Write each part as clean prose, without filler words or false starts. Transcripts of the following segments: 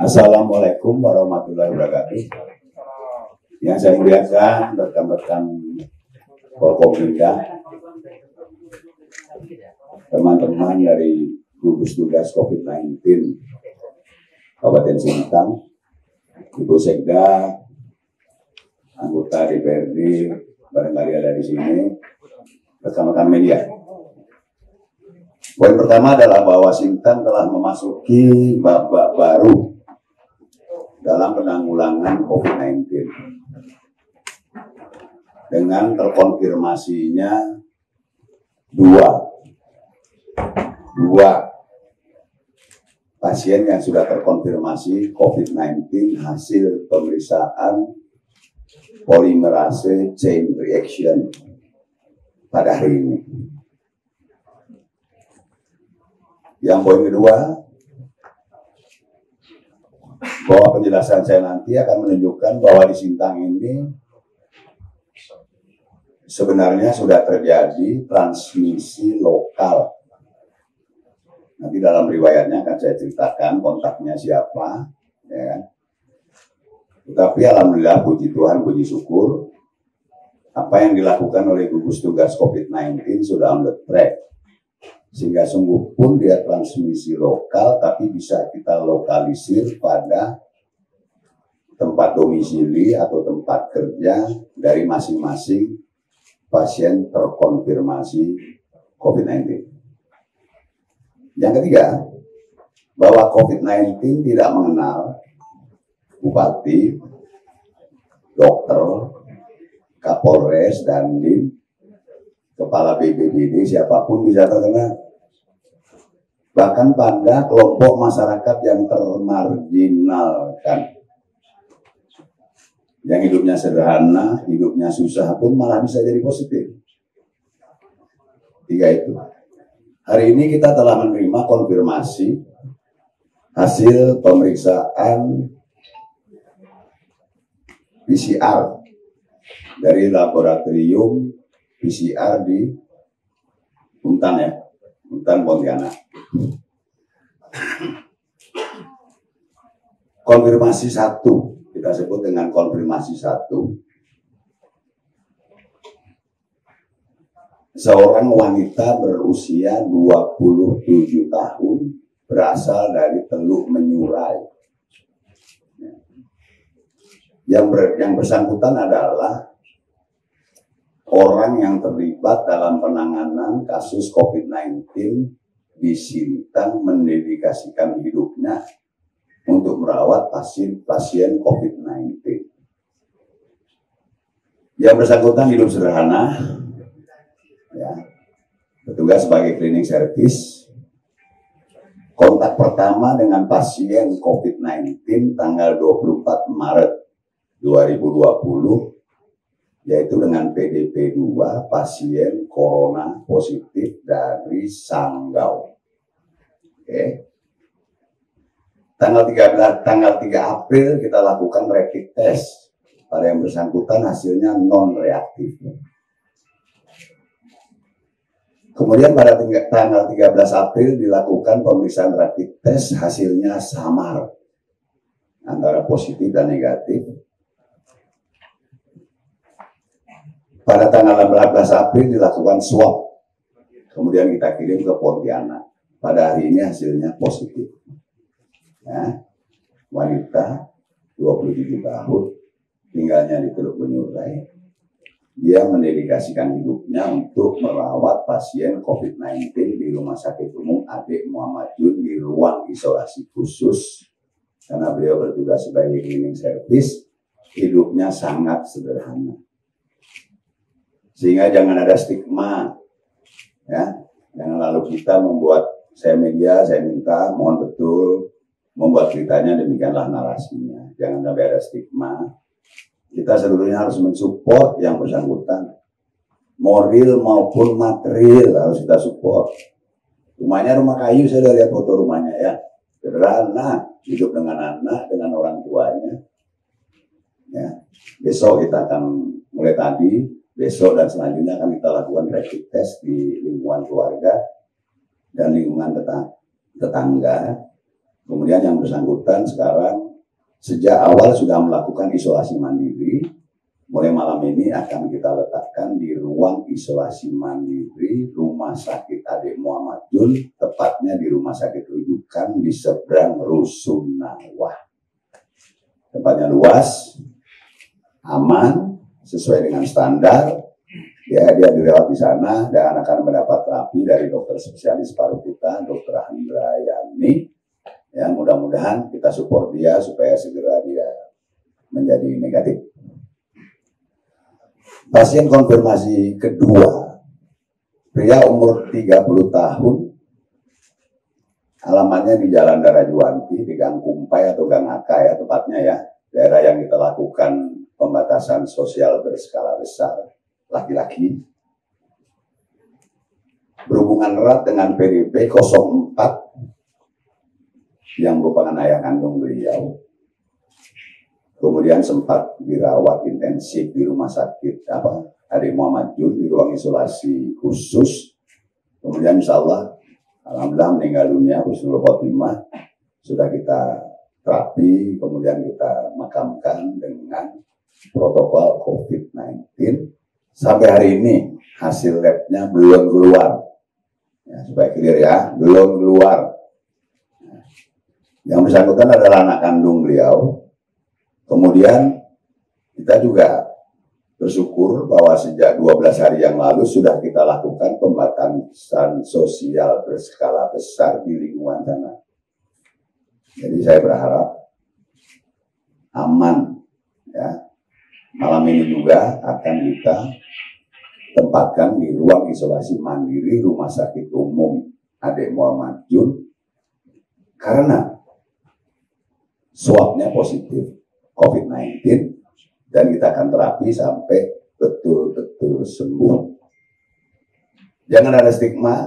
Assalamualaikum warahmatullahi wabarakatuh. Yang saya muliakan rekan-rekan Forkopimda, teman-teman dari gugus tugas COVID-19 Kabupaten Sintang, Ibu Sekda, anggota DPRD, barangkali ada di sini, rekan-rekan media. Poin pertama adalah bahwa Sintang telah memasuki babak baru dalam penanggulangan COVID-19 dengan terkonfirmasinya dua pasien yang sudah terkonfirmasi COVID-19 hasil pemeriksaan polimerase chain reaction pada hari ini. Yang poin kedua, bahwa penjelasan saya nanti akan menunjukkan bahwa di Sintang ini sebenarnya sudah terjadi transmisi lokal. Nanti dalam riwayatnya akan saya ceritakan kontaknya siapa, ya kan? Tetapi alhamdulillah, puji Tuhan, puji syukur, apa yang dilakukan oleh gugus tugas COVID-19 sudah on the track. Sehingga sungguh pun dia transmisi lokal, tapi bisa kita lokalisir pada tempat domisili atau tempat kerja dari masing-masing pasien terkonfirmasi COVID-19. Yang ketiga, bahwa COVID-19 tidak mengenal bupati, dokter, kapolres, dandim, kepala BPBD, siapapun bisa terkena. Bahkan pada kelompok masyarakat yang termarginalkan, yang hidupnya sederhana, hidupnya susah pun malah bisa jadi positif. Tiga itu. Hari ini kita telah menerima konfirmasi hasil pemeriksaan PCR dari laboratorium PCR di Untan, ya, Untan Pontianak. Konfirmasi 1, kita sebut dengan konfirmasi 1. Seorang wanita berusia 27 tahun berasal dari Teluk Menyurai. Yang bersangkutan adalah orang yang terlibat dalam penanganan kasus COVID-19 di Sintang, mendedikasikan hidupnya untuk merawat pasien COVID-19. Yang bersangkutan hidup sederhana, ya, bertugas sebagai cleaning service. Kontak pertama dengan pasien COVID-19 tanggal 24 Maret 2020, yaitu dengan PDP 2, pasien corona positif dari Sanggau. Oke. Tanggal 3 April kita lakukan rapid test. Pada yang bersangkutan hasilnya non-reaktif. Kemudian pada tanggal 13 April dilakukan pemeriksaan rapid test, hasilnya samar antara positif dan negatif. Pada tanggal 18 April dilakukan swab, kemudian kita kirim ke Pontianak. Pada hari ini hasilnya positif. Ya, wanita 27 tahun, tinggalnya di Teluk Menyurai. Dia mendedikasikan hidupnya untuk merawat pasien COVID-19 di Rumah Sakit Umum Adik Muhammad Jun di ruang isolasi khusus. Karena beliau bertugas sebagai cleaning service, hidupnya sangat sederhana. Sehingga jangan ada stigma, ya, jangan lalu kita membuat, saya media, saya minta, mohon betul, membuat ceritanya demikianlah narasinya. Jangan sampai ada stigma. Kita seluruhnya harus mensupport yang bersangkutan, moral maupun material harus kita support. Rumahnya rumah kayu, saya sudah lihat foto rumahnya, ya, sederhana, hidup dengan anak, dengan orang tuanya. Ya, besok kita akan mulai tadi. Besok dan selanjutnya akan kita lakukan rapid test di lingkungan keluarga dan lingkungan tetangga. Kemudian yang bersangkutan sekarang sejak awal sudah melakukan isolasi mandiri. Mulai malam ini akan kita letakkan di ruang isolasi mandiri Rumah Sakit Ade Muhammad Jun, tepatnya di Rumah Sakit Rujukan di seberang Rusunawa. Tempatnya luas, aman, sesuai dengan standar. Ya, dia dirawat di sana dan akan mendapat terapi dari dokter spesialis paru kita, Dr. Handrayani. Ya, mudah-mudahan kita support dia supaya segera dia menjadi negatif. Pasien konfirmasi kedua, pria umur 30 tahun, alamatnya di Jalan Darajuwanti, di Gang Kumpai atau Gang Aka ya tepatnya ya, daerah yang kita lakukan pembatasan sosial berskala besar, laki-laki, berhubungan erat dengan PDP 04 yang merupakan ayah kandung beliau. Kemudian sempat dirawat intensif di rumah sakit Ade Muhammad Jun di ruang isolasi khusus. Kemudian insya Allah, alhamdulillah meninggal dunia husnul khotimah. Sudah kita terapi, kemudian kita makamkan dengan protokol COVID-19. Sampai hari ini hasil labnya belum keluar. Ya, supaya clear ya, belum keluar. Yang bersangkutan adalah anak kandung beliau. Kemudian kita juga bersyukur bahwa sejak 12 hari yang lalu sudah kita lakukan pembatasan sosial berskala besar di lingkungan sana. Jadi saya berharap aman ya. Malam ini juga akan kita tempatkan di ruang isolasi mandiri Rumah Sakit Umum Ade Muhammad Jun karena swabnya positif COVID-19 dan kita akan terapi sampai betul-betul sembuh. Jangan ada stigma.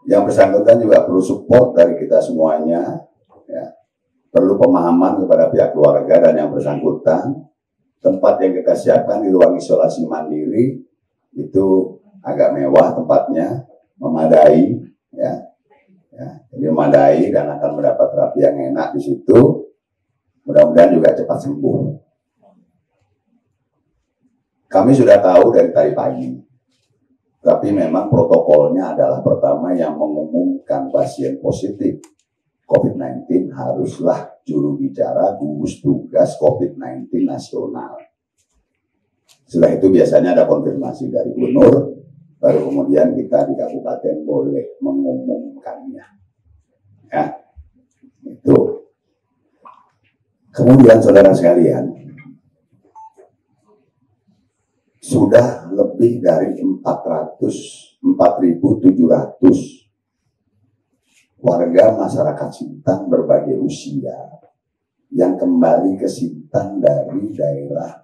Yang bersangkutan juga perlu support dari kita semuanya. Ya. Perlu pemahaman kepada pihak keluarga dan yang bersangkutan. Tempat yang kita siapkan di ruang isolasi mandiri itu agak mewah tempatnya, memadai, ya. Jadi memadai dan akan mendapat terapi yang enak di situ. Mudah-mudahan juga cepat sembuh. Kami sudah tahu dari tadi pagi, tapi memang protokolnya adalah pertama yang mengumumkan pasien positif COVID-19 haruslah juru bicara gugus tugas COVID-19 nasional. Setelah itu biasanya ada konfirmasi dari gubernur, baru kemudian kita di kabupaten boleh mengumumkannya. Ya, itu. Kemudian saudara sekalian, sudah lebih dari 4.700 warga masyarakat Sintang berbagai usia yang kembali ke Sintang dari daerah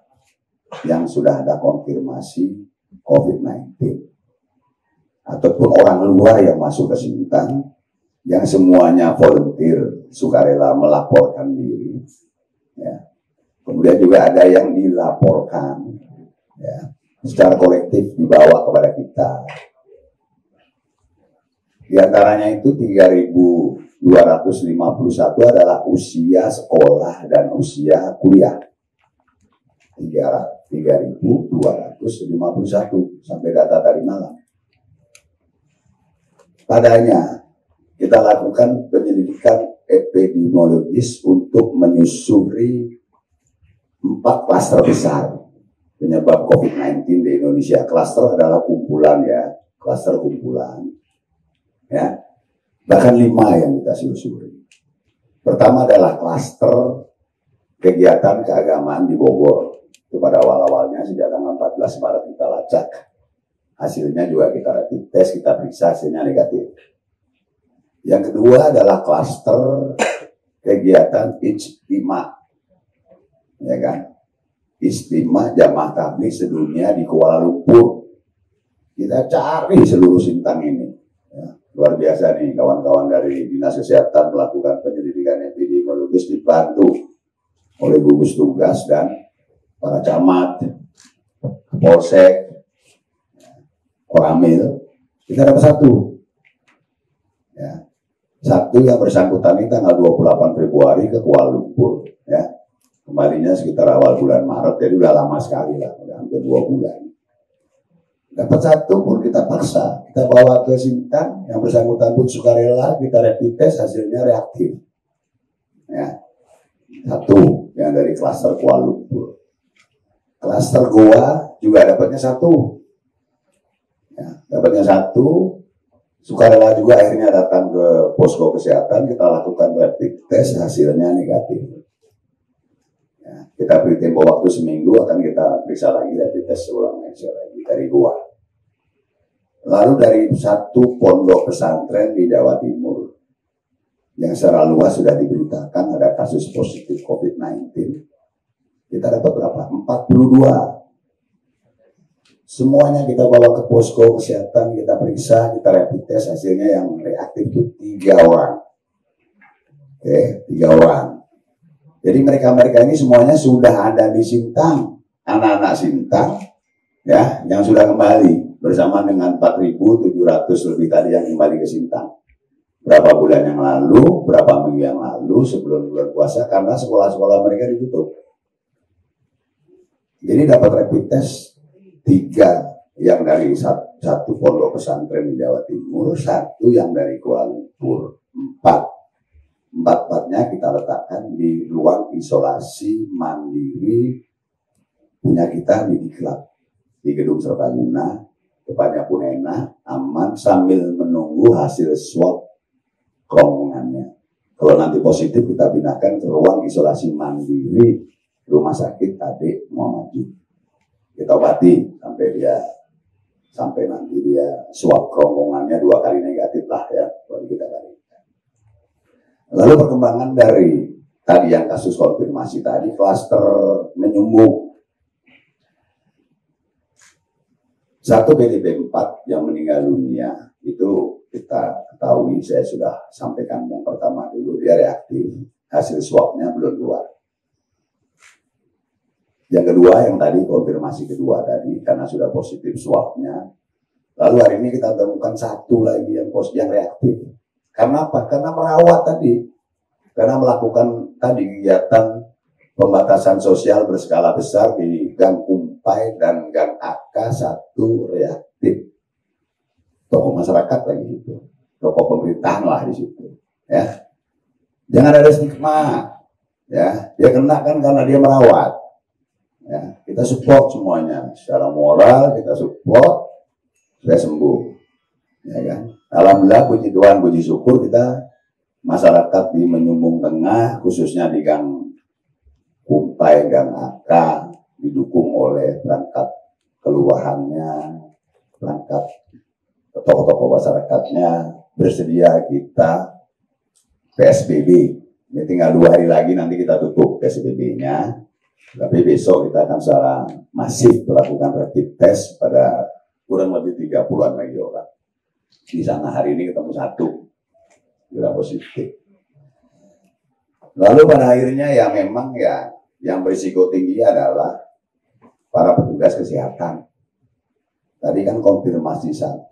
yang sudah ada konfirmasi COVID-19. Ataupun orang luar yang masuk ke Sintang, yang semuanya volunteer, sukarela melaporkan diri. Ya. Kemudian juga ada yang dilaporkan ya, secara kolektif dibawa kepada kita. Di antaranya itu 3.251 adalah usia sekolah dan usia kuliah. 3.251 sampai data tadi malam. Padanya kita lakukan penyelidikan epidemiologis untuk menyusuri 4 klaster besar penyebab COVID-19 di Indonesia. Klaster adalah kumpulan ya, klaster kumpulan. Ya, bahkan 5 yang kita susuri. Pertama adalah klaster kegiatan keagamaan di Bogor. Itu pada awal-awalnya sejak tanggal 14 Maret kita lacak. Hasilnya juga kita rapid test, kita periksa hasilnya negatif. Yang kedua adalah klaster kegiatan ijtima, ya kan? Ijtima jamaah tabligh sedunia di Kuala Lumpur. Kita cari seluruh Sintang ini. Ya, luar biasa nih kawan-kawan dari Dinas Kesehatan melakukan penyelidikan epidemiologis dibantu oleh gugus tugas dan para camat, polsek, Koramil. Kita dapat 1. Ya. Satu, yang bersangkutan ini tanggal 28 Februari ke Kuala Lumpur, ya. Kembalinya sekitar awal bulan Maret, jadi udah lama sekali lah, udah hampir 2 bulan. Dapat satu pun kita paksa, kita bawa ke Sintang, yang bersangkutan pun sukarela, kita rapid test, hasilnya reaktif. Ya. Satu, yang dari klaster Kuala Lumpur. Klaster Goa juga dapatnya satu. Ya, dapatnya satu, sukarela juga akhirnya datang ke posko kesehatan, kita lakukan rapid test, hasilnya negatif. Ya, kita beri tempo waktu seminggu, akan kita periksa lagi rapid test ulang lagi dari Goa. Lalu dari satu pondok pesantren di Jawa Timur yang secara luas sudah diberitakan ada kasus positif COVID-19. Kita dapat berapa? 42. Semuanya kita bawa ke posko kesehatan, kita periksa, kita rapid test, hasilnya yang reaktif itu 3 orang. Oke, 3 orang. Jadi mereka-mereka ini semuanya sudah ada di Sintang, anak-anak Sintang, ya, yang sudah kembali bersama dengan 4.700 lebih tadi yang kembali ke Sintang. Berapa bulan yang lalu, berapa minggu yang lalu sebelum bulan puasa, karena sekolah-sekolah mereka ditutup. Jadi dapat rapid test 3 yang dari satu pondok pesantren di Jawa Timur, 1 yang dari Kuala Lumpur, 4. 4-4-nya kita letakkan di ruang isolasi mandiri punya kita di Diklat, di Gedung Serbaguna, depannya pun enak, aman, sambil menunggu hasil swab kerongkongannya. Kalau nanti positif, kita pindahkan ke ruang isolasi mandiri Rumah Sakit Adik Muhammadiyah. Kita obati sampai nanti dia swab kerongkongannya 2 kali negatif lah, ya, baru kita balik. Lalu perkembangan dari tadi yang kasus konfirmasi tadi, klaster menyumbung. 1 PDP 4 yang meninggal dunia, itu kita ketahui, saya sudah sampaikan yang pertama dulu, dia reaktif, hasil swabnya belum keluar. Yang kedua, yang tadi konfirmasi kedua tadi, karena sudah positif swabnya. Lalu hari ini kita temukan 1 lagi yang reaktif. Karena apa? Karena merawat tadi. Karena melakukan tadi kegiatan pembatasan sosial berskala besar di Gang Kumpai dan Gang AK, 1 reaktif. Tokoh masyarakat lagi itu. Tokoh pemerintahan lah di situ. Ya. Jangan ada stigma. Ya, dia kena kan karena dia merawat. Ya, kita support semuanya. Secara moral kita support supaya sembuh. Ya kan? Alhamdulillah, puji Tuhan, puji syukur kita masyarakat di Menyumbung Tengah, khususnya di Gang Kumpai, Gang AK, didukung oleh perangkat kelurahannya, perangkat tokoh-tokoh masyarakatnya, bersedia kita PSBB. Ini tinggal 2 hari lagi nanti kita tutup PSBB-nya. Tapi besok kita akan secara masif melakukan rapid test pada kurang lebih 30-an lagi orang. Di sana hari ini ketemu 1 sudah positif. Lalu pada akhirnya ya memang ya yang berisiko tinggi adalah para petugas kesehatan. Tadi kan konfirmasi 1,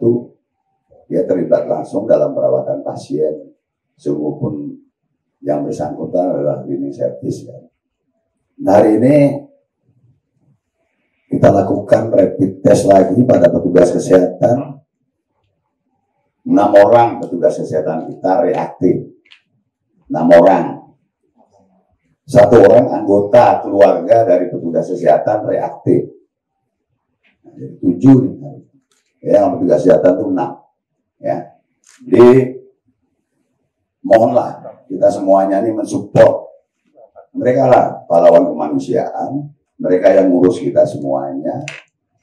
dia terlibat langsung dalam perawatan pasien, sungguh pun yang bersangkutan adalah cleaning service. Ya. Nah, hari ini kita lakukan rapid test lagi pada petugas kesehatan. 6 orang petugas kesehatan kita reaktif. 6 orang. 1 orang anggota keluarga dari petugas kesehatan reaktif. Nah, jadi 7 nih. Ya, yang petugas kesehatan itu 6. Ya. Jadi mohonlah kita semuanya ini mensupport. Mereka lah pahlawan kemanusiaan. Mereka yang ngurus kita semuanya.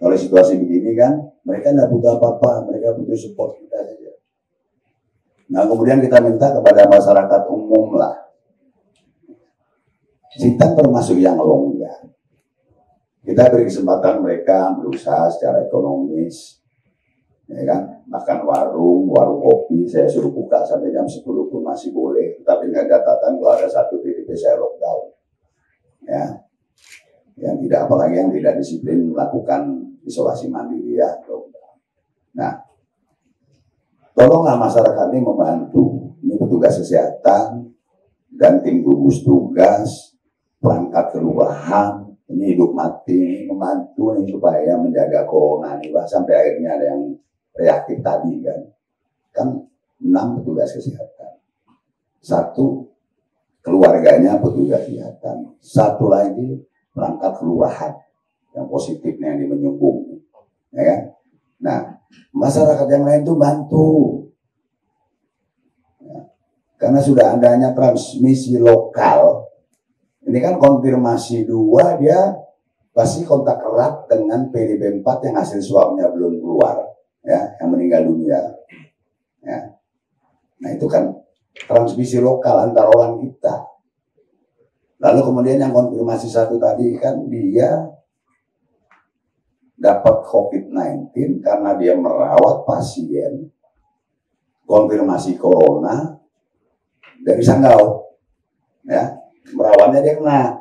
Kalau situasi begini kan, mereka tidak butuh apa-apa. Mereka butuh support kita saja. Nah, kemudian kita minta kepada masyarakat umum lah. Sintang termasuk yang longgar. Kita beri kesempatan mereka berusaha secara ekonomis. Ya kan? Makan warung kopi, saya suruh buka sampai jam 10 pun masih boleh. Tapi dengan catatan kalau ada 1 PDP saya lockdown. Ya. Yang tidak, apalagi yang tidak disiplin melakukan isolasi mandiri ya. Nah, tolonglah masyarakat ini membantu. Ini petugas petugas kesehatan dan tim gugus tugas, perangkat kelurahan, ini hidup mati membantu nih supaya menjaga corona nih, sampai akhirnya ada yang reaktif tadi kan 6 petugas kesehatan, 1 keluarganya petugas kesehatan, 1 lagi perangkat kelurahan yang positifnya yang menyumbung, ya kan? Nah, masyarakat yang lain tuh bantu, ya. Karena sudah adanya transmisi lokal. Ini kan konfirmasi 2, dia pasti kontak erat dengan PDP 4 yang hasil swabnya belum keluar, ya, yang meninggal dunia, ya. Nah itu kan transmisi lokal antar orang kita. Lalu kemudian yang konfirmasi 1 tadi kan dia dapat COVID-19 karena dia merawat pasien konfirmasi corona dari Sanggau, ya, merawatnya dia kena,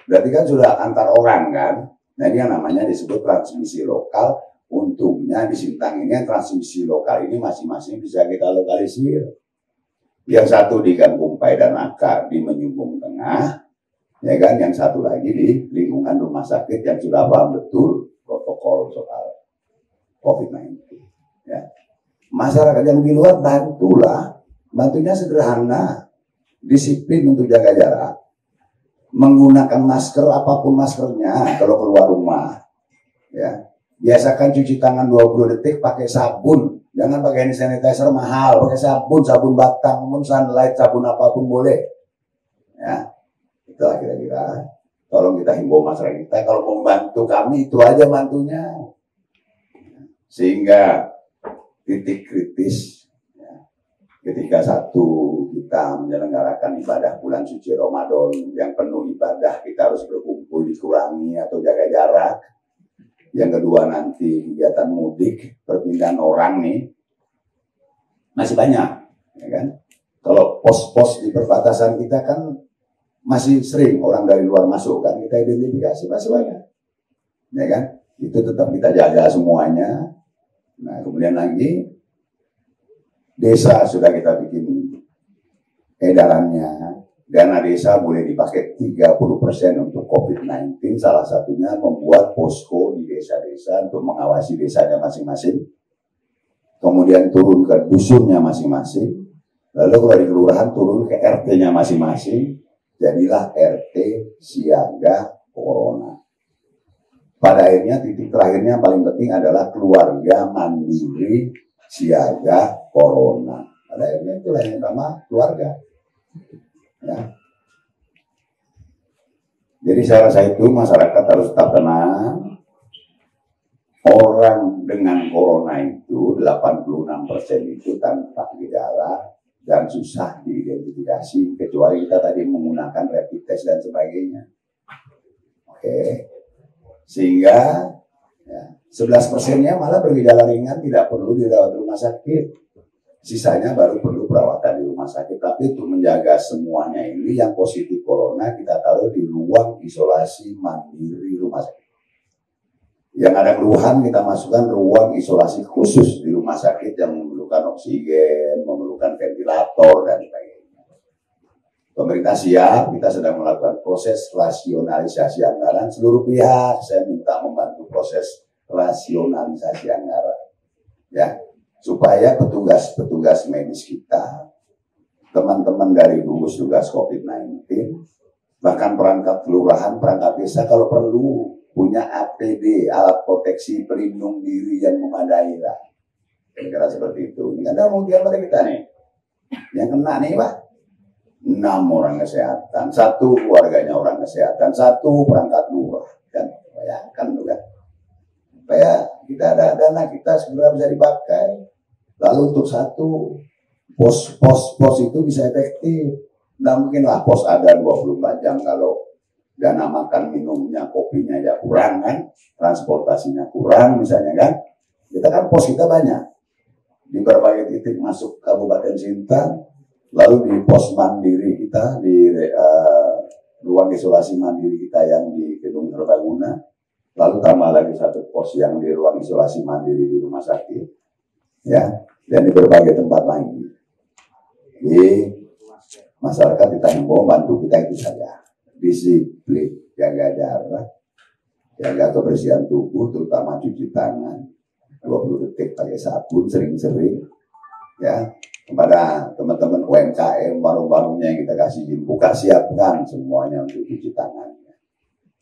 berarti kan sudah antar orang kan. Nah ini yang namanya disebut transmisi lokal. Untungnya di Sintang ini transmisi lokal ini masing-masing bisa kita lokalisir. Yang 1 di Kampung Pai dan Aka di Menyumbung Tengah, ya kan, yang 1 lagi di lingkungan rumah sakit yang sudah paham betul protokol soal COVID-19, ya. Masyarakat yang di luar bantulah, bantunya sederhana, disiplin untuk jaga jarak, menggunakan masker apapun maskernya kalau keluar rumah, ya. Biasakan cuci tangan 20 detik pakai sabun, jangan pakai hand sanitizer mahal, pakai sabun batang, sunlight, sabun apapun boleh, ya. Itulah kira-kira. Tolong kita himbau masyarakat kita, kalau membantu kami itu aja bantunya. Sehingga titik kritis, ya, ketika 1 kita menyelenggarakan ibadah bulan suci Ramadan yang penuh ibadah, kita harus berkumpul dikurangi atau jaga jarak. Yang kedua nanti kegiatan mudik, perpindahan orang nih masih banyak, ya kan? Kalau pos-pos di perbatasan kita kan masih sering orang dari luar masuk, kan kita identifikasi masih banyak, ya kan? Itu tetap kita jaga semuanya. Nah kemudian lagi desa sudah kita bikin edarannya, dana desa boleh dipakai 30% untuk COVID-19, salah satunya membuat posko di desa-desa untuk mengawasi desanya masing-masing, kemudian turun ke dusunnya masing-masing, lalu kalau di kelurahan turun ke RT-nya masing-masing. Jadilah RT siaga corona. Pada akhirnya titik terakhirnya paling penting adalah keluarga mandiri siaga corona. Pada akhirnya itulah yang pertama, keluarga, ya. Jadi saya rasa itu masyarakat harus tetap tenang. Orang dengan corona itu 86% itu tanpa gejala dan susah diidentifikasi, kecuali kita tadi menggunakan rapid test dan sebagainya. Oke. Sehingga ya, 11%-nya malah bergejala ringan, tidak perlu dirawat di rumah sakit. Sisanya baru perlu perawatan di rumah sakit. Tapi untuk menjaga semuanya ini yang positif corona kita taruh di ruang isolasi mandiri rumah sakit. Yang ada keluhan kita masukkan ruang isolasi khusus di rumah sakit yang memerlukan oksigen, memerlukan ventilator dan sebagainya. Pemerintah siap, kita sedang melakukan proses rasionalisasi anggaran. Seluruh pihak saya minta membantu proses rasionalisasi anggaran, ya, supaya petugas-petugas medis kita, teman-teman dari gugus tugas COVID-19, bahkan perangkat kelurahan, perangkat desa kalau perlu punya APD, alat proteksi pelindung diri yang memadai lah. Kira-kira seperti itu. Ini kan mau diantara kita nih, yang kena nih Pak, 6 orang kesehatan, 1 keluarganya orang kesehatan, 1 perangkat lurah, kan bayangkan juga. Supaya kita ada dana kita segera bisa dipakai. Lalu untuk 1 pos itu bisa efektif. Nah mungkinlah pos ada 24 jam kalau dana makan minumnya, kopinya ya kurang kan, transportasinya kurang misalnya kan. Kita kan pos kita banyak di berbagai titik masuk Kabupaten Sintang, lalu di pos mandiri kita di ruang isolasi mandiri kita yang di Gedung Serbaguna, lalu tambah lagi 1 pos yang di ruang isolasi mandiri di rumah sakit, ya, dan di berbagai tempat lagi. Jadi Masyarakat kita himbau bantu kita itu saja. Disiplin, jaga jarak, jaga kebersihan tubuh, terutama cuci tangan 20 detik pakai sabun sering-sering. Ya, kepada teman-teman UMKM, warung-warungnya yang kita kasih buka, siapkan semuanya untuk cuci tangannya.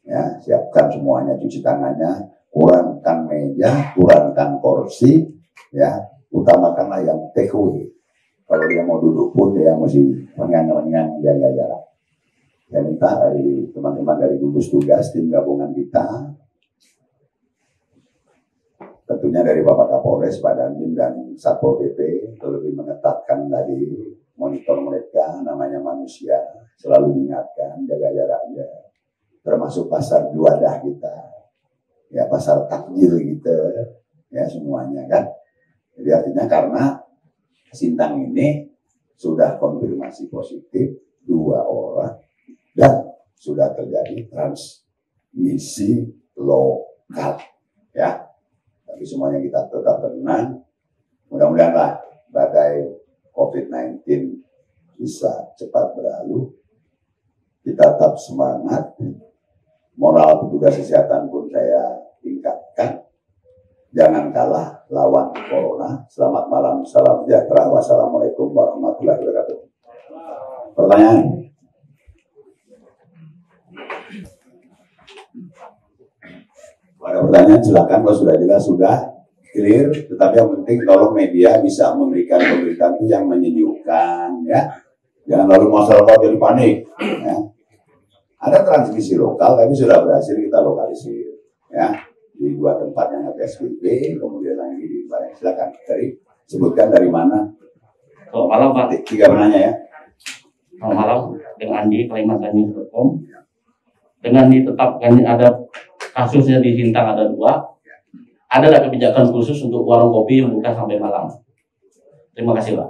Ya, siapkan semuanya cuci tangannya, kurangkan meja, kurangkan kursi, ya, utamakanlah yang take away. Kalau dia mau duduk pun dia mesti mengan-mengan jaga jarak. Saya minta dari teman-teman dari gugus tugas tim gabungan kita, tentunya dari Bapak Kapolres, Pak Dandim dan Satpol PP, untuk lebih mengetatkan tadi monitor mereka, namanya manusia, selalu diingatkan jaga jaraknya, termasuk pasar juadah kita, ya pasar takjil gitu, ya semuanya kan. Jadi artinya karena Sintang ini sudah konfirmasi positif 2 orang dan sudah terjadi transmisi lokal, ya. Tapi semuanya kita tetap tenang. Mudah-mudahan badai COVID-19 bisa cepat berlalu. Kita tetap semangat. Moral petugas kesehatan pun saya tingkatkan. Jangan kalah lawan corona. Selamat malam, salam sejahtera. Wassalamualaikum warahmatullahi wabarakatuh. Pertanyaan? Ada pertanyaan silakan, kalau sudah jelas sudah clear. Tetapi yang penting tolong media bisa memberikan pemberitaan yang menyejukkan, ya. Jangan lalu masyarakat jadi panik. Ya. Ada transmisi lokal, tapi sudah berhasil kita lokalisir, ya. Di 2 tempat yang ada PSBB, kemudian lagi di mana? Silakan dari sebutkan dari mana. Selamat malam Pak. 3 penanya ya. Selamat malam, dengan Andi Kalimantan.com. Dengan ditetapkan ada kasusnya di Sintang ada 2, ada kebijakan khusus untuk warung kopi yang buka sampai malam. Terima kasih Pak.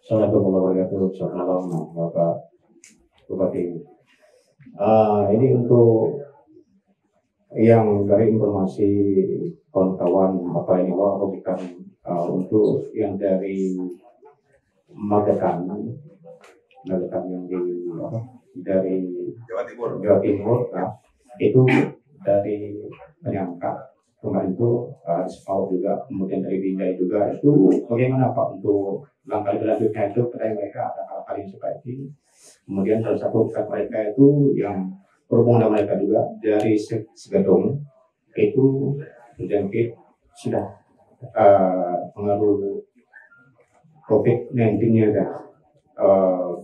Assalamualaikum warahmatullahi wabarakatuh. Selamat malam Bapak Bupati. Ini untuk yang dari informasi kawan-kawan Bapak ini bukan untuk yang dari Magetan yang dari Jawa Timur, itu dari penyangka kemarin itu Spau juga, kemudian dari Binjai juga. Itu bagaimana Pak untuk langkah selanjutnya itu kepada mereka ada hal-hal yang seperti ini. Kemudian salah satu pihak mereka itu yang berhubungan dengan mereka juga dari Segedong itu terjangkit sudah pengaruh COVID-19-nya kan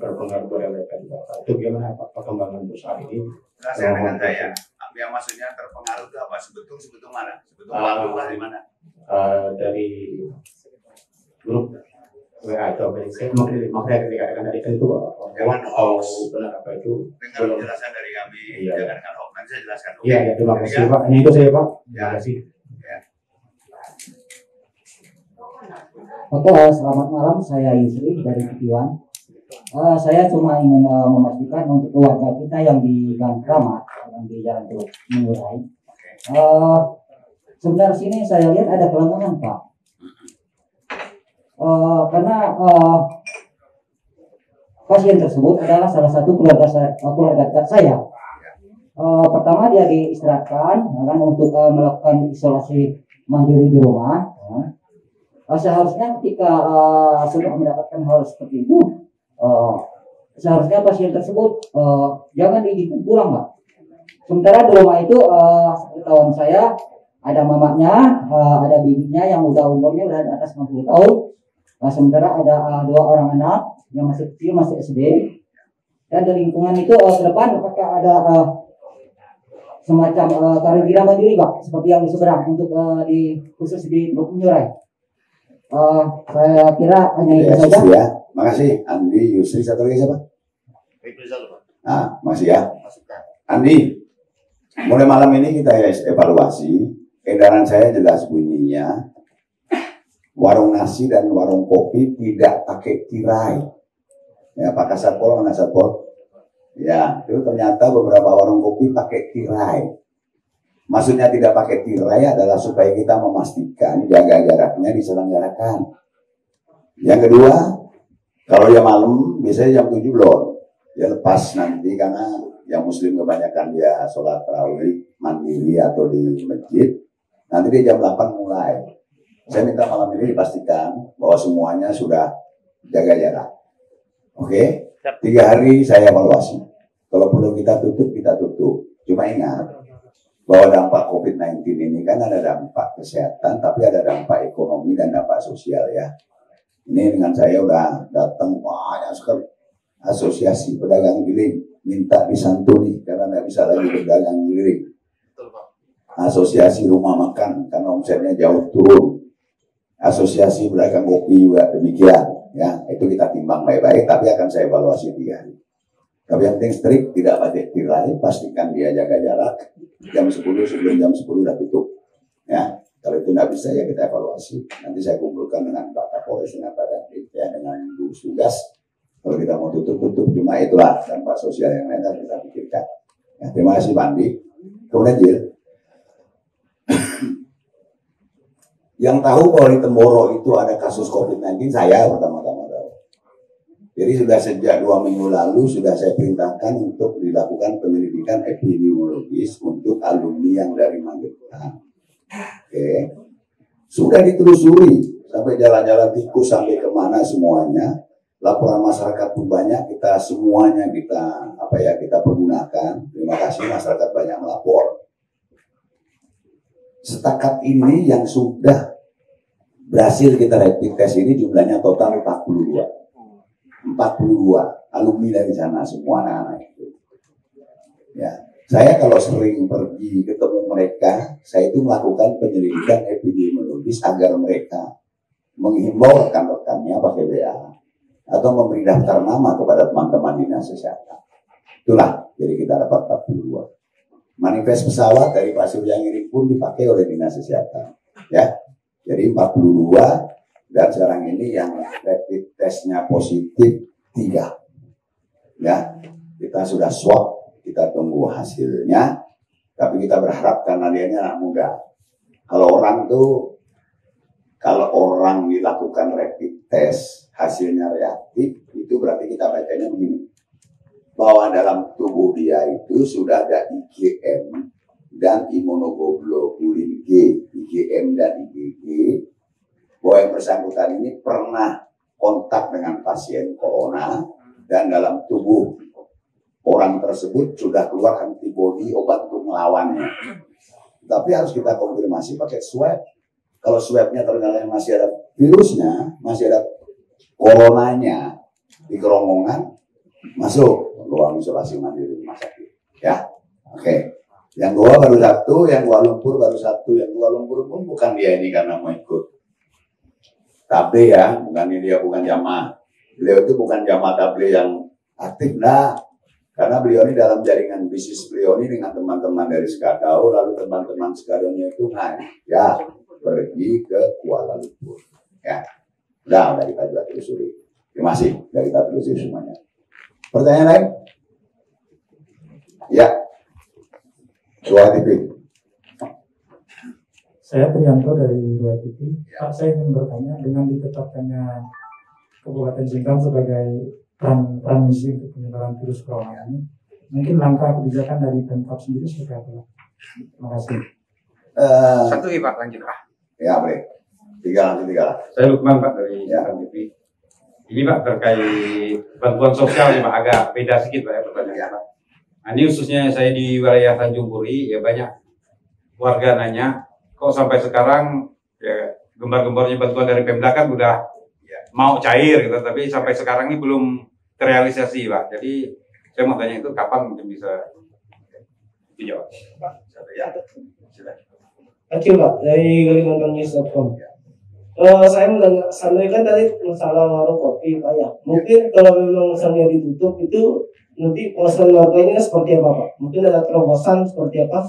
berpengaruh pada mereka juga. Itu bagaimana Pak perkembangan untuk saat ini? Saya dengan saya, yang maksudnya terpengaruh itu apa? Sebetul mana? Sebetul Papua di mana? Dari grup WA atau makanya ketika tadi kan itu jangan hoax. Benar apa itu? Dengar penjelasan dari kami, jangan hoax. Nanti saya jelaskan. Iya, ya, terima kasih Pak. Ini itu saya Pak. Terima kasih. Ya. Oke, selamat malam. Saya Yusri dari Ketiwan. Saya cuma ingin memastikan untuk keluarga kita yang di Gang Kramat, yang di Jalan Teluk Mengurai. Sebenarnya sini saya lihat ada kelemahan Pak. Karena pasien tersebut adalah salah satu keluarga dekat saya. Pertama dia diistirahatkan kan, untuk melakukan isolasi mandiri di rumah. Seharusnya ketika sudah mendapatkan hal seperti itu, seharusnya pasien tersebut jangan diizinkan pulang, Pak. Sementara di rumah itu kawan saya ada mamanya, ada bibinya yang umurnya udah di atas 60 tahun. Sementara ada 2 orang anak yang masih kecil, masih SD. Dan di lingkungan itu ke depan apakah ada semacam karantina mandiri, Pak, seperti yang di seberang untuk di khusus di Teluk Menjurai. Saya kira hanya itu saja. Ya, makasih Andi Yusri. Satu lagi siapa? Masih ya. Andi, mulai malam ini kita evaluasi. Edaran saya jelas bunyinya, warung nasi dan warung kopi tidak pakai tirai. Ya, Pak Kasatpol, mana Satpol? Ya, itu ternyata beberapa warung kopi pakai tirai. Maksudnya tidak pakai tirai adalah supaya kita memastikan jaga jaraknya diselenggarakan. Yang kedua, kalau jam malam biasanya jam 7 belum. Ya lepas nanti karena yang muslim kebanyakan dia sholat tarawih mandiri atau di masjid. Nanti dia jam 8 mulai. Saya minta malam ini dipastikan bahwa semuanya sudah jaga jarak. Oke? 3 hari saya evaluasi. Kalau perlu kita tutup, kita tutup. Cuma ingat bahwa dampak COVID-19 ini kan ada dampak kesehatan, tapi ada dampak ekonomi dan dampak sosial ya. Ini dengan saya udah datang banyak sekali asosiasi pedagang giling minta disantuni karena nggak bisa lagi berdagang giling. Asosiasi rumah makan karena omsetnya jauh turun. Asosiasi pedagang kopi juga demikian. Ya, itu kita timbang baik-baik, tapi akan saya evaluasi 3 hari. Tapi yang penting strict, tidak pakai tirai, pastikan dia jaga jarak. Jam 10 sebelum jam 10 udah tutup. Ya, kalau itu nggak bisa ya kita evaluasi. Nanti saya kumpulkan dengan Pak Kapolres dengan Pak Dandim, ya dengan gugus tugas. Kalau kita mau tutup, cuma itulah dampak sosial yang lain harus kita pikirkan. Ya, terima kasih Pak Andi. Kemudian Jil, yang tahu bahwa di Temboro itu ada kasus COVID-19 saya pertama-tama tahu. Jadi sudah sejak 2 minggu lalu sudah saya perintahkan untuk dilakukan penyelidikan epidemiologis untuk alumni yang dari Magelang. Oke, sudah ditelusuri sampai jalan-jalan tikus sampai kemana semuanya. Laporan masyarakat pun banyak, kita semuanya kita pergunakan. Terima kasih masyarakat banyak melapor. Setakat ini yang sudah berhasil kita rapid test ini jumlahnya total 42 alumni dari sana semua anak-anak itu. Ya, saya kalau sering pergi ketemu mereka, saya itu melakukan penyelidikan epidemiologis agar mereka menghimbau rekan-rekannya pakai WA atau memberi daftar nama kepada teman-teman dinas kesehatan. Itulah, jadi kita dapat 42. Manifest pesawat dari Pak Surya Ngiring pun dipakai oleh dinas kesehatan. Ya, jadi 42. Dan sekarang ini yang rapid testnya positif 3. Ya, kita sudah swab, kita tunggu hasilnya. Tapi kita berharap karena dia ini anak muda. Kalau orang dilakukan rapid test hasilnya reaktif, itu berarti kita bacanya begini. Bahwa dalam tubuh dia itu sudah ada IgM dan imunoglobulin G, IgM dan IgG. Bahwa yang bersangkutan ini pernah kontak dengan pasien corona dan dalam tubuh orang tersebut sudah keluar antibodi obat untuk melawannya. Tapi harus kita konfirmasi pakai swab. Kalau swabnya ternyata masih ada virusnya, masih ada coronanya di kerongkongan, masuk ruang isolasi mandiri rumah sakit. Ya, oke. Yang Goa baru 1, yang Kuala Lumpur baru 1. Yang Kuala Lumpur pun bukan dia ini karena mau ikut tabligh ya, bukan jamaah. Beliau itu bukan jamaah tabligh yang aktif, nah. Karena beliau ini dalam jaringan bisnis beliau ini dengan teman-teman dari Skadau, lalu teman-teman Skadaunya itu pergi ke Kuala Lumpur. Ya, udah kita juga telusuri. Terima kasih, udah kita telusuri semuanya. Pertanyaan lain? Ya, Ruang TV. Saya Trianto dari Ruang TV. Pak, saya ingin bertanya dengan ditetapkannya Kabupaten Sintang sebagai transmisi untuk penyebaran virus corona ini, mungkin langkah kebijakan dari Pemkab sendiri seperti apa? Terima kasih. Satu Pak, lanjut Pak. Ya boleh. 3. Saya Lukman Pak dari Ruang TV. Ini Pak terkait bantuan sosial ya Pak, agak beda sedikit Pak ya pertanyaan Pak. Nah, ini khususnya saya di wilayah Tanjung Puri ya, banyak warga nanya kok sampai sekarang ya gembar-gembornya bantuan dari Pemda kan udah mau cair gitu, tapi sampai sekarang ini belum terrealisasi Pak. Jadi saya mau tanya itu kapan mungkin bisa dijawab? Oke Pak, dari kalimantannews.com. Saya sampaikan tadi masalah warung kopi Pak ya. Mungkin kalau memang misalnya ditutup itu nanti penghasilan warganya seperti apa Pak? Mungkin ada terobosan seperti apa?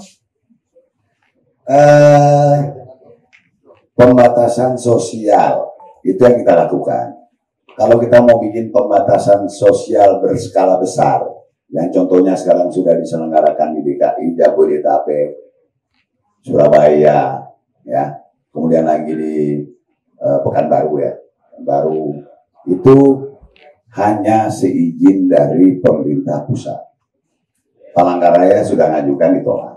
Pembatasan sosial itu yang kita lakukan. Kalau kita mau bikin pembatasan sosial berskala besar, yang contohnya sekarang sudah diselenggarakan di DKI, Jabodetabek, Surabaya, ya, kemudian lagi di Pekanbaru ya, baru itu hanya seizin dari pemerintah pusat. Palangkaraya sudah ngajukan ditolak.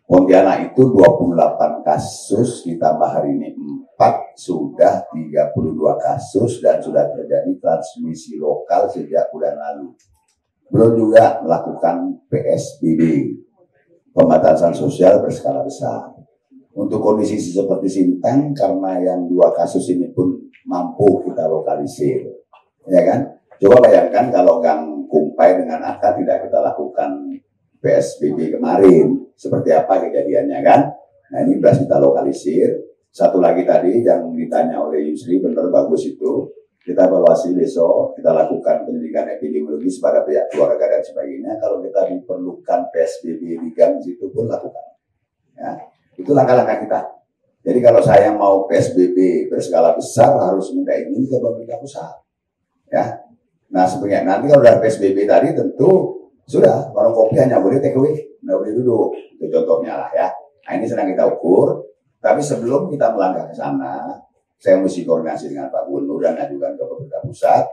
Pontianak itu 28 kasus ditambah hari ini 4, sudah 32 kasus dan sudah terjadi transmisi lokal sejak bulan lalu. Belum juga melakukan PSBB, pembatasan sosial berskala besar. Untuk kondisi seperti Sintang, karena yang 2 kasus ini pun mampu kita lokalisir, ya kan? Coba bayangkan kalau Gang Kumpai dengan AK tidak kita lakukan PSBB kemarin, seperti apa kejadiannya kan? Nah ini sudah kita lokalisir. Satu lagi tadi yang ditanya oleh Yusri, benar bagus itu. Kita evaluasi besok, kita lakukan penyelidikan epidemiologis pada pihak keluarga dan sebagainya. Kalau kita diperlukan PSBB di gang situ pun lakukan. Ya, itu langkah-langkah kita. Jadi kalau saya mau PSBB berskala besar harus minta izin ke pemerintah pusat. Ya, nah sebenarnya nanti kalau udah PSBB tadi tentu sudah warung kopi hanya boleh take away, nggak boleh duduk. Itu contohnya lah ya. Nah ini sedang kita ukur. Tapi sebelum kita melangkah ke sana, saya mesti koordinasi dengan Pak Gubernur dan ajukan ke pemerintah pusat.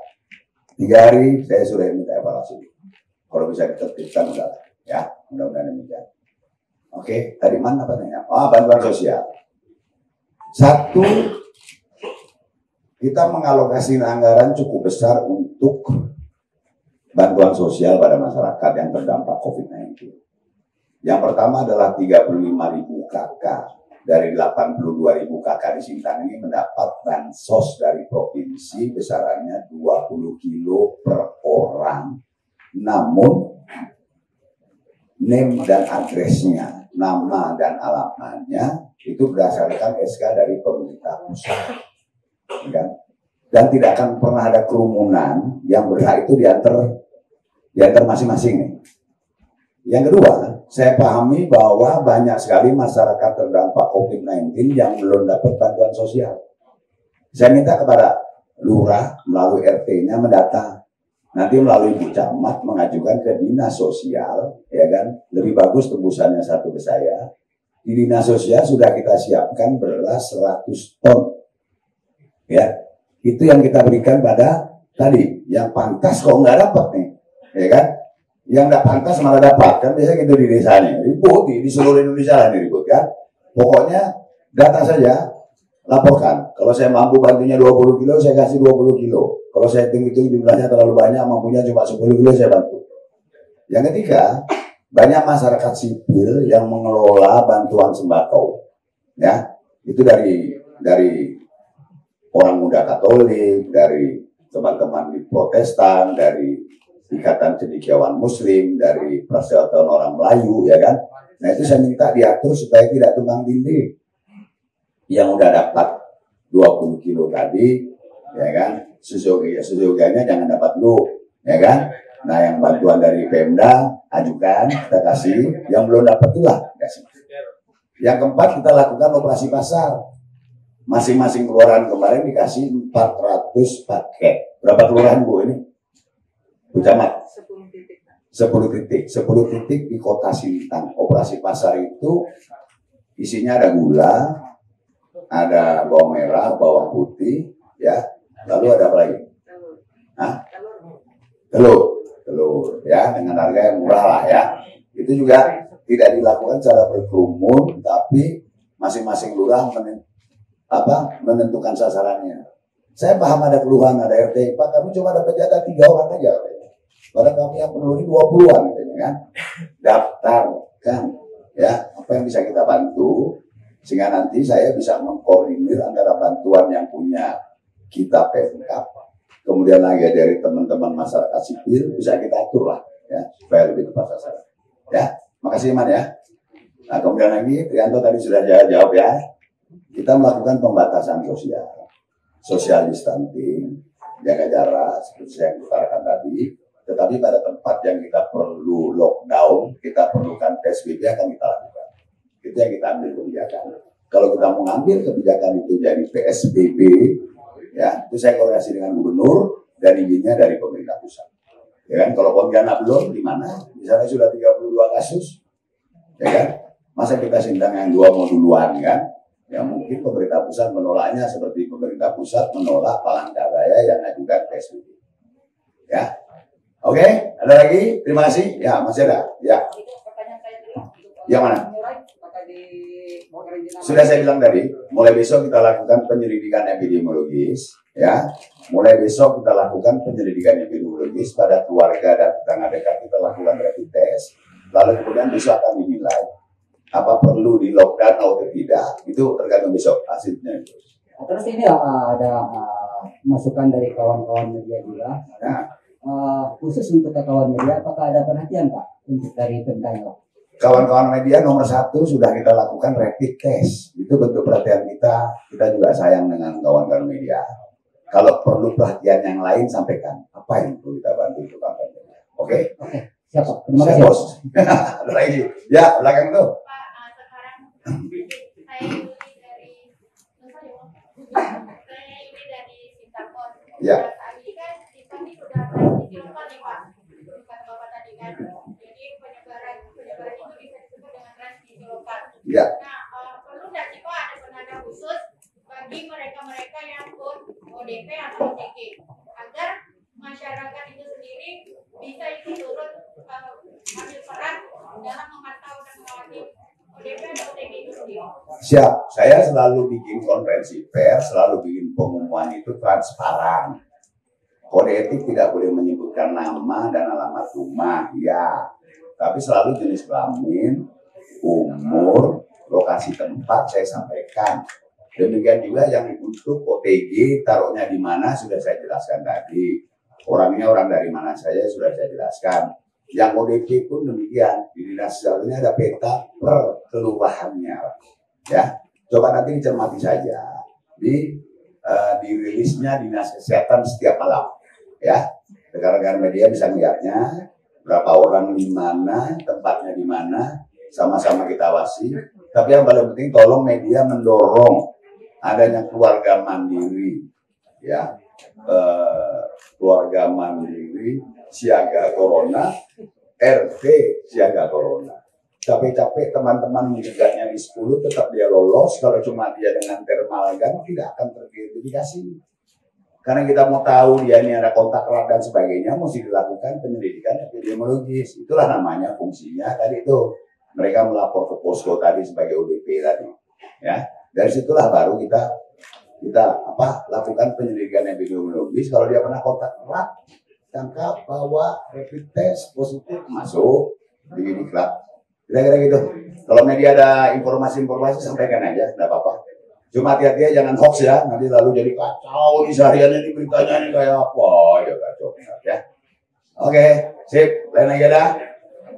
3 hari saya sudah minta evaluasi. Kalau bisa ditertibkan udah ya, mudah-mudahan demikian. Oke, tadi mana pertanyaan? Oh, bantuan sosial. 1, kita mengalokasi anggaran cukup besar untuk bantuan sosial pada masyarakat yang terdampak COVID-19. Yang pertama adalah 35.000 KK. Dari 82.000 KK di Sintang ini mendapat bansos dari provinsi besarannya 20 kilo per orang. Namun name dan addressnya, nama dan alamatnya itu berdasarkan SK dari pemerintah pusat, kan? Dan tidak akan pernah ada kerumunan, yang berhak itu diantar masing-masing nih. Yang kedua, saya pahami bahwa banyak sekali masyarakat terdampak COVID-19 yang belum dapat bantuan sosial. Saya minta kepada lurah melalui RT-nya mendata, nanti melalui Bu Camat mengajukan ke dinas sosial, ya kan? Lebih bagus tembusannya 1 ke saya. Di dinas sosial sudah kita siapkan beras 100 ton, ya. Itu yang kita berikan pada tadi, yang pantas kok nggak dapat nih, ya kan? Yang nggak pantas malah dapat, kan biasanya gitu di desa nih, ribut di seluruh Indonesia lah ribut kan. Pokoknya data saja, laporkan. Kalau saya mampu bantunya 20 kilo, saya kasih 20 kilo. Kalau saya hitung jumlahnya terlalu banyak, mampunya cuma 10 kilo, saya bantu. Yang ketiga, banyak masyarakat sipil yang mengelola bantuan sembako, ya. Itu dari orang muda Katolik, dari teman-teman di Protestan, dari Ikatan Cendekiawan Muslim, dari Persatuan Orang Melayu, ya kan? Nah itu saya minta diatur supaya tidak tumpang tindih. Yang udah dapat 20 kilo tadi, ya kan? Seyogianya jangan dapat lu, ya kan? Nah yang bantuan dari Pemda ajukan, kita kasih. Yang belum dapat itulah kasih. Yang keempat, kita lakukan operasi pasar. Masing-masing kelurahan kemarin dikasih 400 paket. Berapa kelurahan Bu ini? Bu Camat? 10 titik di kota Sintang. Operasi pasar itu isinya ada gula, ada bawang merah, bawang putih, ya. Lalu ada apa lagi? Hah? Telur, ya, dengan harga yang murah lah ya. Itu juga tidak dilakukan secara berkerumun, tapi masing-masing lurah menentukan sasarannya. Saya paham ada keluhan, ada RT, Pak kami cuma dapat jatah 3 orang aja. Padahal kami yang penuhi 20-an, gitu, kan? Daftarkan, ya, apa yang bisa kita bantu, sehingga nanti saya bisa mengkoordinir antara bantuan yang punya kita Pemkab, kemudian lagi dari teman-teman masyarakat sipil, bisa kita atur lah, ya, supaya lebih tepat sasaran. Ya, makasih Iman ya. Nah, kemudian lagi, Trianto tadi sudah jawab ya, kita melakukan pembatasan sosial, social distancing, jaga jarak, seperti yang utarakan tadi. Tetapi pada tempat yang kita perlu lockdown, kita perlukan PSBB akan kita lakukan. Itu yang kita ambil kebijakan. Kalau kita mau ngambil kebijakan itu jadi PSBB, ya, itu saya koordinasi dengan gubernur dan izinnya dari pemerintah pusat. Ya kan, kalau Pontianak belum, di mana? Misalnya sudah 32 kasus, ya kan? Masa kita sintang yang 2 mau duluan kan? Ya mungkin pemerintah pusat menolaknya seperti pemerintah pusat menolak Palangkaraya yang ajukan PSBB. Ya, oke, ada lagi? Terima kasih. Ya, masih ada. Ya. Yang mana? Sudah saya bilang tadi, mulai besok kita lakukan penyelidikan epidemiologis. Ya, mulai besok kita lakukan penyelidikan epidemiologis pada keluarga dan tetangga dekat, kita lakukan rapid test. Lalu kemudian besok akan dinilai apa perlu di lockdown atau tidak, itu tergantung besok hasilnya. Terus ini ada masukan dari kawan-kawan media juga. Nah, Khusus untuk kawan media, apakah ada perhatian Pak untuk dari Pemkanya Pak? kawan-kawan media nomor 1 sudah kita lakukan rapid test. Itu bentuk perhatian kita. Kita juga sayang dengan kawan-kawan media. Kalau perlu perhatian yang lain sampaikan. Apa yang perlu kita bantu untuk kawan-kawan media? Oke? Oke, siap Pak. Terima kasih. Bos. Ada lagi? Ya, belakang tuh. Ya. Ya. Nah, perlu nggak sih Pak ada penanda khusus bagi mereka-mereka yang ODP atau OTG agar masyarakat itu sendiri bisa ikut turut ambil peran dalam memantau dan mengawasi ODP atau OTG itu sendiri. Siap, saya selalu bikin konferensi pers, selalu bikin pengumuman itu transparan. Kode etik tidak boleh menyebutkan nama dan alamat rumah, ya. Tapi selalu jenis kelamin, umur, lokasi tempat saya sampaikan. Demikian juga yang untuk OTG, taruhnya di mana sudah saya jelaskan tadi. Orangnya orang dari mana saja sudah saya jelaskan. Yang ODP pun demikian. Di dinas sosialnya ada peta per kelurahannya. Ya, coba nanti dicermati saja. Dirilisnya dinas kesehatan setiap malam. Ya, rekan-rekan media bisa melihatnya berapa orang di mana, tempatnya di mana, sama-sama kita awasi. Tapi yang paling penting tolong media mendorong adanya keluarga mandiri, ya, keluarga mandiri siaga corona, RT siaga corona. Capek-capek teman-teman mencegahnya di 10 tetap dia lolos. Kalau cuma dia dengan thermal gun tidak akan teridentifikasi. Karena kita mau tahu dia ini ada kontak erat dan sebagainya, mesti dilakukan penyelidikan epidemiologis. Itulah namanya fungsinya tadi itu. Mereka melapor ke posko tadi sebagai ODP tadi. Ya, dari situlah baru kita lakukan penyelidikan epidemiologis. Kalau dia pernah kontak erat, tangkap, bawa rapid test positif, masuk di diklat. Kira-kira gitu. Kalau media ada informasi-informasi sampaikan aja, tidak apa-apa. Cuma hati-hati ya, jangan hoax ya, nanti lalu jadi kacau di seharian ini beritanya ini kayak apa ya, kacau ya. Oke, sip, lain lagi ada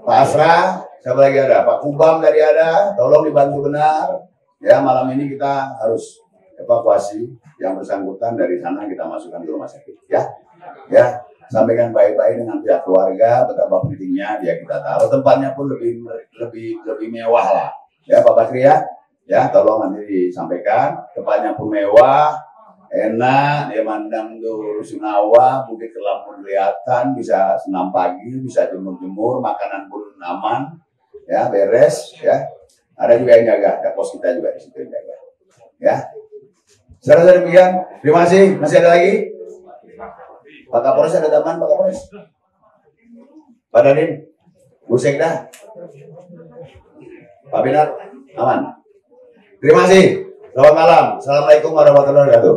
Pak Asra, siapa lagi ada Pak Kubam dari ada, tolong dibantu benar ya. Malam ini kita harus evakuasi yang bersangkutan dari sana, kita masukkan ke rumah sakit ya. Ya, sampaikan baik-baik dengan pihak keluarga betapa pentingnya dia kita taruh, tempatnya pun lebih mewah lah ya Pak Bakri ya. Ya, tolong nanti disampaikan. Tempatnya pun mewah, enak, dia mandang tuh Rusunawa, Bukit Kelam pun kelihatan, bisa senam pagi, bisa jemur-jemur, makanan pun aman, ya beres, ya. Ada juga yang jaga, ada pos kita juga di situ yang jaga, ya. Secara demikian, terima kasih. Masih ada lagi? Pak Kapolres ada tambahan, Pak Kapolres? Pak Dadin, Bu Sekda, Pak Binar, aman. Terima kasih. Selamat malam. Assalamualaikum warahmatullahi wabarakatuh.